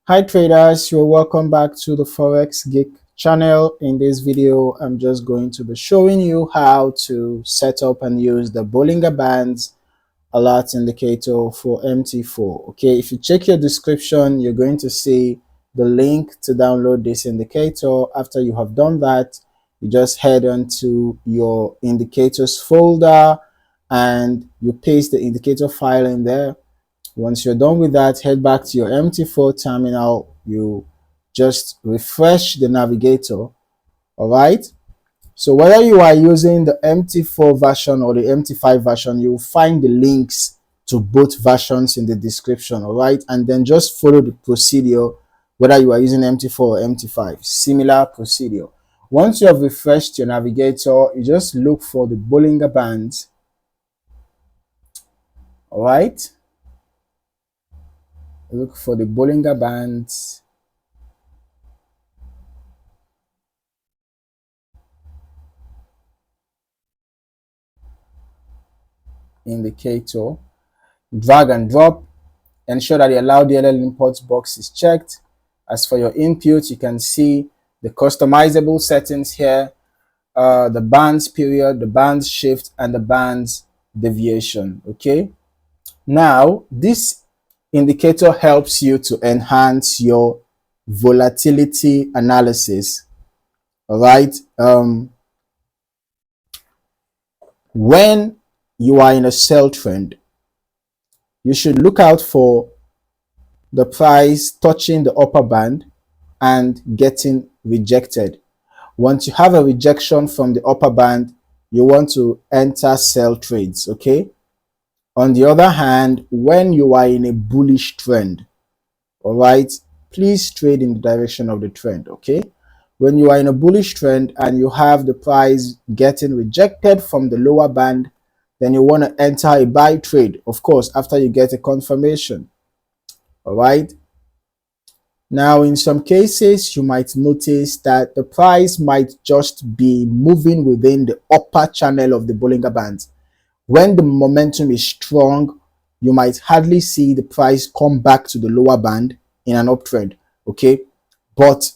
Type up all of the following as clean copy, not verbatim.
Hi traders, you're welcome back to the Forex Geek channel. In this video, I'm just going to be showing you how to set up and use the Bollinger Bands Alert Indicator for MT4. Okay, if you check your description, you're going to see the link to download this indicator. After you have done that, you just head on to your indicators folder and you paste the indicator file in there. Once you're done with that, head back to your MT4 terminal. You just refresh the navigator. All right. So whether you are using the MT4 version or the MT5 version, you'll find the links to both versions in the description. All right. And then just follow the procedure, whether you are using MT4 or MT5, similar procedure. Once you have refreshed your navigator, you just look for the Bollinger Bands. All right. Look for the Bollinger Bands indicator. Drag and drop. Ensure that the Allow DLL imports box is checked. As for your input, you can see the customizable settings here, the bands period, the bands shift, and the bands deviation. Okay. Now, this indicator helps you to enhance your volatility analysis. All right. When you are in a sell trend, you should look out for the price touching the upper band and getting rejected. Once you have a rejection from the upper band, you want to enter sell trades. Okay. On the other hand, when you are in a bullish trend, all right, please trade in the direction of the trend. Okay. When you are in a bullish trend and you have the price getting rejected from the lower band, then you want to enter a buy trade, of course, after you get a confirmation. All right. Now, in some cases, you might notice that the price might just be moving within the upper channel of the Bollinger Bands. When the momentum is strong, you might hardly see the price come back to the lower band in an uptrend. Okay. But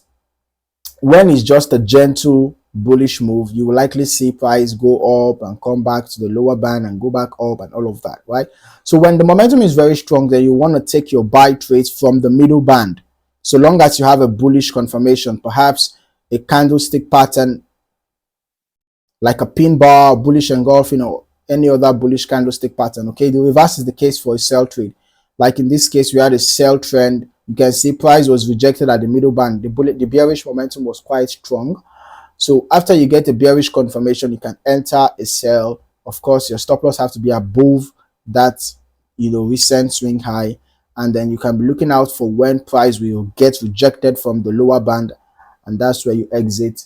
when it's just a gentle bullish move, you will likely see price go up and come back to the lower band and go back up and all of that, right? So when the momentum is very strong, then you want to take your buy trades from the middle band. So long as you have a bullish confirmation, perhaps a candlestick pattern like a pin bar, bullish engulfing, or any other bullish candlestick pattern. Okay, the reverse is the case for a sell trade. Like in this case, we had a sell trend. You can see price was rejected at the middle band. The bearish momentum was quite strong. So after you get a bearish confirmation, you can enter a sell. Of course, your stop loss have to be above that, recent swing high. And then you can be looking out for when price will get rejected from the lower band. And that's where you exit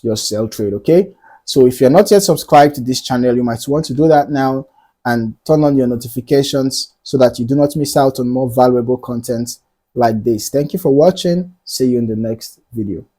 your sell trade. Okay. So if you're not yet subscribed to this channel, you might want to do that now and turn on your notifications so that you do not miss out on more valuable content like this. Thank you for watching. See you in the next video.